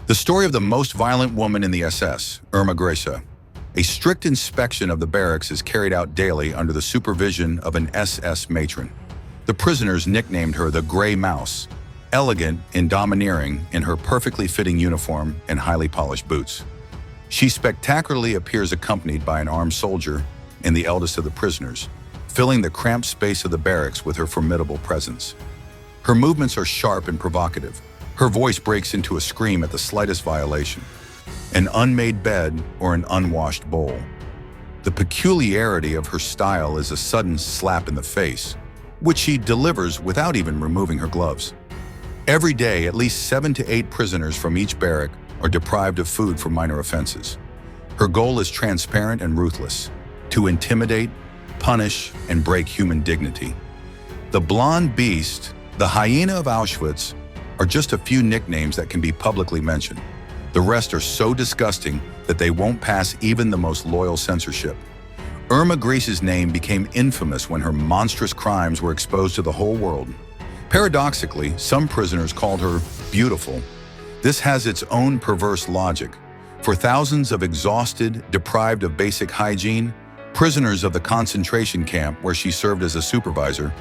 The story of the most violent woman in the SS, IRMA GRESE. A strict inspection of the barracks is carried out daily under the supervision of an SS matron. The prisoners nicknamed her the Gray Mouse, elegant and domineering in her perfectly fitting uniform and highly polished boots. She spectacularly appears accompanied by an armed soldier and the eldest of the prisoners, filling the cramped space of the barracks with her formidable presence. Her movements are sharp and provocative. Her voice breaks into a scream at the slightest violation. An unmade bed or an unwashed bowl. The peculiarity of her style is a sudden slap in the face, which she delivers without even removing her gloves. Every day, at least 7 to 8 prisoners from each barrack are deprived of food for minor offenses. Her goal is transparent and ruthless: to intimidate, punish, and break human dignity. The blonde beast, the hyena of Auschwitz, are just a few nicknames that can be publicly mentioned. The rest are so disgusting that they won't pass even the most loyal censorship. IRMA GRESE's name became infamous when her monstrous crimes were exposed to the whole world. Paradoxically, some prisoners called her beautiful. This has its own perverse logic. For thousands of exhausted, deprived of basic hygiene, prisoners of the concentration camp where she served as a supervisor,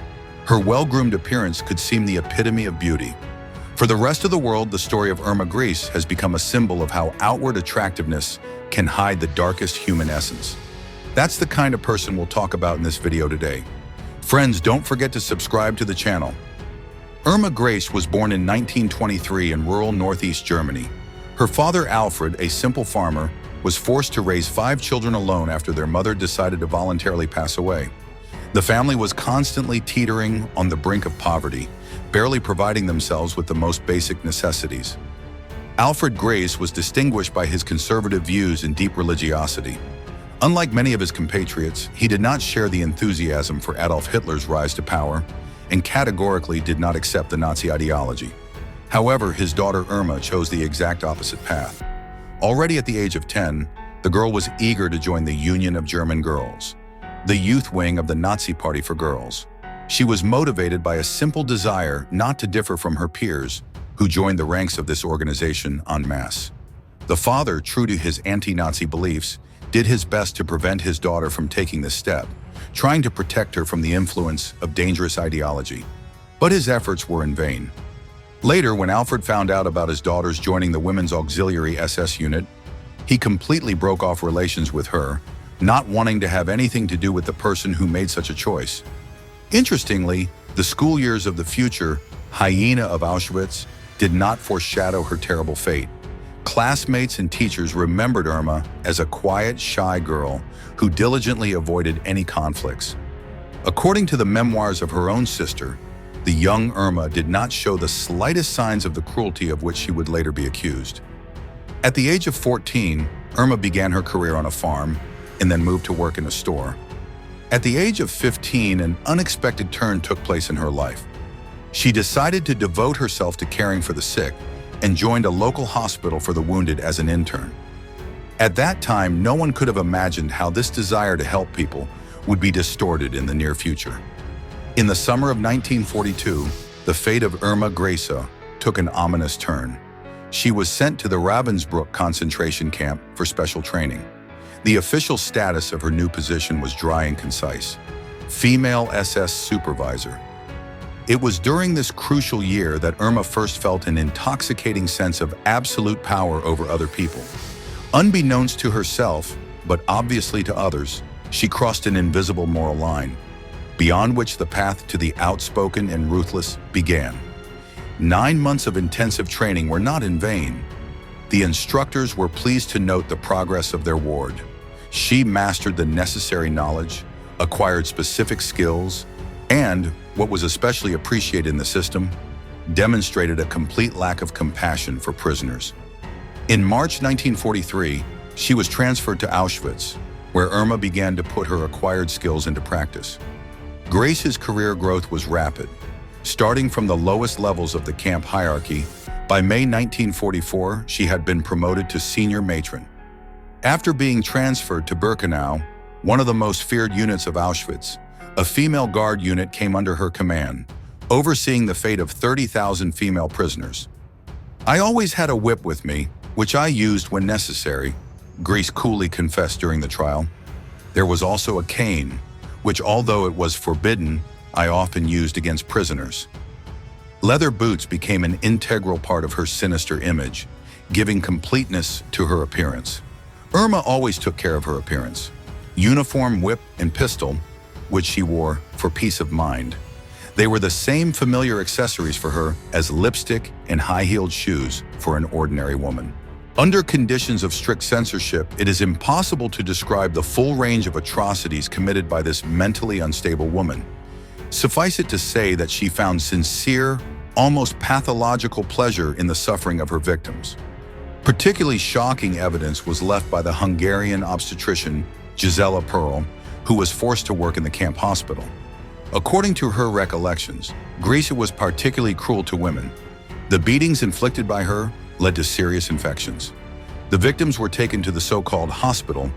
her well-groomed appearance could seem the epitome of beauty. For the rest of the world, the story of IRMA GRESE has become a symbol of how outward attractiveness can hide the darkest human essence. That's the kind of person we'll talk about in this video today. Friends, don't forget to subscribe to the channel. IRMA GRESE was born in 1923 in rural northeast Germany. Her father, Alfred, a simple farmer, was forced to raise 5 children alone after their mother decided to voluntarily pass away. The family was constantly teetering on the brink of poverty, barely providing themselves with the most basic necessities. Alfred GRESE was distinguished by his conservative views and deep religiosity. Unlike many of his compatriots, he did not share the enthusiasm for Adolf Hitler's rise to power and categorically did not accept the Nazi ideology. However, his daughter Irma chose the exact opposite path. Already at the age of 10, the girl was eager to join the Union of German Girls, the youth wing of the Nazi Party for girls. She was motivated by a simple desire not to differ from her peers, who joined the ranks of this organization en masse. The father, true to his anti-Nazi beliefs, did his best to prevent his daughter from taking this step, trying to protect her from the influence of dangerous ideology. But his efforts were in vain. Later, when Alfred found out about his daughters joining the Women's Auxiliary SS unit, he completely broke off relations with her, not wanting to have anything to do with the person who made such a choice. Interestingly, the school years of the future hyena of Auschwitz did not foreshadow her terrible fate. Classmates and teachers remembered Irma as a quiet, shy girl who diligently avoided any conflicts. According to the memoirs of her own sister, the young Irma did not show the slightest signs of the cruelty of which she would later be accused. At the age of 14, Irma began her career on a farm and then moved to work in a store. At the age of 15, an unexpected turn took place in her life. She decided to devote herself to caring for the sick and joined a local hospital for the wounded as an intern. At that time, no one could have imagined how this desire to help people would be distorted in the near future. In the summer of 1942, the fate of IRMA GRESE took an ominous turn. She was sent to the Ravensbrück concentration camp for special training. The official status of her new position was dry and concise: female SS supervisor. It was during this crucial year that Irma first felt an intoxicating sense of absolute power over other people. Unbeknownst to herself, but obviously to others, she crossed an invisible moral line, beyond which the path to the outspoken and ruthless began. 9 months of intensive training were not in vain. The instructors were pleased to note the progress of their ward. She mastered the necessary knowledge, acquired specific skills, and, what was especially appreciated in the system, demonstrated a complete lack of compassion for prisoners. In March 1943, she was transferred to Auschwitz, where Irma began to put her acquired skills into practice. GRESE's career growth was rapid. Starting from the lowest levels of the camp hierarchy, by May 1944, she had been promoted to senior matron. After being transferred to Birkenau, one of the most feared units of Auschwitz, a female guard unit came under her command, overseeing the fate of 30,000 female prisoners. "I always had a whip with me, which I used when necessary," Grease coolly confessed during the trial. "There was also a cane, which, although it was forbidden, I often used against prisoners." Leather boots became an integral part of her sinister image, giving completeness to her appearance. Irma always took care of her appearance. Uniform, whip, and pistol, which she wore for peace of mind. They were the same familiar accessories for her as lipstick and high-heeled shoes for an ordinary woman. Under conditions of strict censorship, it is impossible to describe the full range of atrocities committed by this mentally unstable woman. Suffice it to say that she found sincere, almost pathological pleasure in the suffering of her victims. Particularly shocking evidence was left by the Hungarian obstetrician Gisela Pearl, who was forced to work in the camp hospital. According to her recollections, Grease was particularly cruel to women. The beatings inflicted by her led to serious infections. The victims were taken to the so-called hospital,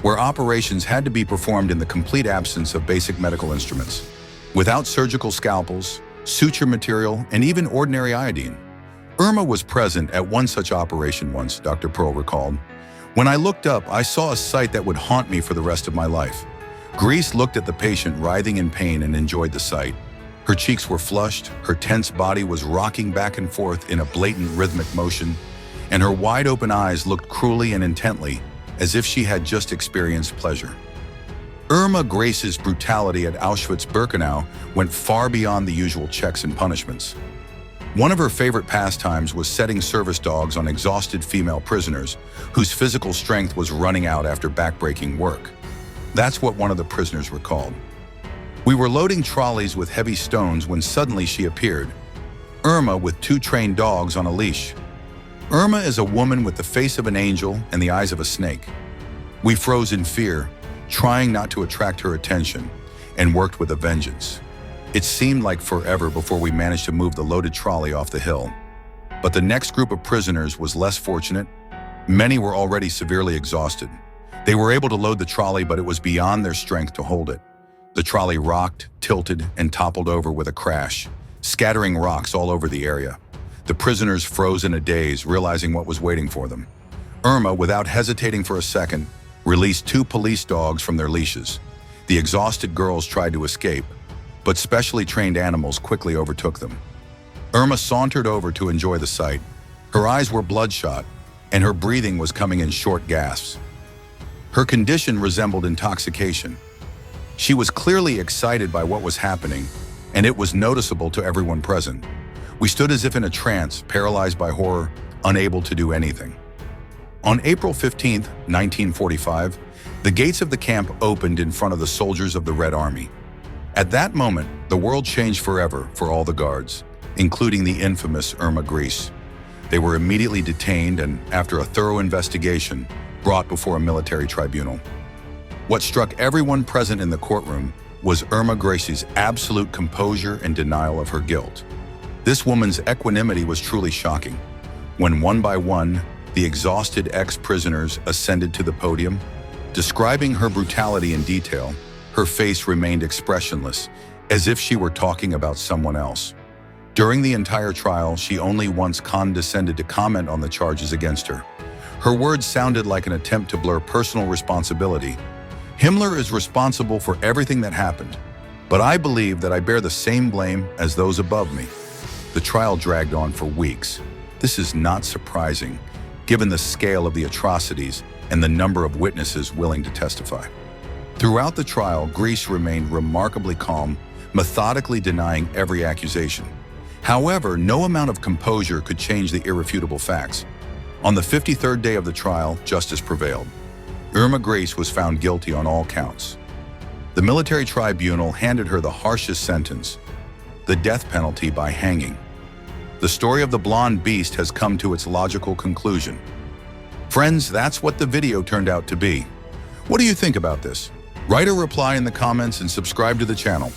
where operations had to be performed in the complete absence of basic medical instruments, without surgical scalpels, suture material, and even ordinary iodine. Irma was present at one such operation once, Dr. Pearl recalled. "When I looked up, I saw a sight that would haunt me for the rest of my life." Grease looked at the patient writhing in pain and enjoyed the sight. Her cheeks were flushed, her tense body was rocking back and forth in a blatant rhythmic motion, and her wide-open eyes looked cruelly and intently, as if she had just experienced pleasure. Irma Grese's brutality at Auschwitz-Birkenau went far beyond the usual checks and punishments. One of her favorite pastimes was setting service dogs on exhausted female prisoners whose physical strength was running out after backbreaking work. That's what one of the prisoners recalled. "We were loading trolleys with heavy stones when suddenly she appeared, Irma with 2 trained dogs on a leash. Irma is a woman with the face of an angel and the eyes of a snake. We froze in fear, trying not to attract her attention, and worked with a vengeance. It seemed like forever before we managed to move the loaded trolley off the hill. But the next group of prisoners was less fortunate. Many were already severely exhausted. They were able to load the trolley, but it was beyond their strength to hold it. The trolley rocked, tilted, and toppled over with a crash, scattering rocks all over the area. The prisoners froze in a daze, realizing what was waiting for them. Irma, without hesitating for a second, released 2 police dogs from their leashes. The exhausted girls tried to escape, but specially trained animals quickly overtook them. Irma sauntered over to enjoy the sight. Her eyes were bloodshot, and her breathing was coming in short gasps. Her condition resembled intoxication. She was clearly excited by what was happening, and it was noticeable to everyone present. We stood as if in a trance, paralyzed by horror, unable to do anything. On April 15, 1945, the gates of the camp opened in front of the soldiers of the Red Army. At that moment, the world changed forever for all the guards, including the infamous Irma Grese. They were immediately detained and, after a thorough investigation, brought before a military tribunal. What struck everyone present in the courtroom was Irma Grese's absolute composure and denial of her guilt. This woman's equanimity was truly shocking. When one by one, the exhausted ex-prisoners ascended to the podium, describing her brutality in detail, her face remained expressionless, as if she were talking about someone else. During the entire trial, she only once condescended to comment on the charges against her. Her words sounded like an attempt to blur personal responsibility. "Himmler is responsible for everything that happened, but I believe that I bear the same blame as those above me." The trial dragged on for weeks. This is not surprising, given the scale of the atrocities and the number of witnesses willing to testify. Throughout the trial, Grese remained remarkably calm, methodically denying every accusation. However, no amount of composure could change the irrefutable facts. On the 53rd day of the trial, justice prevailed. Irma Grese was found guilty on all counts. The military tribunal handed her the harshest sentence, the death penalty by hanging. The story of the blonde beast has come to its logical conclusion. Friends, that's what the video turned out to be. What do you think about this? Write a reply in the comments and subscribe to the channel.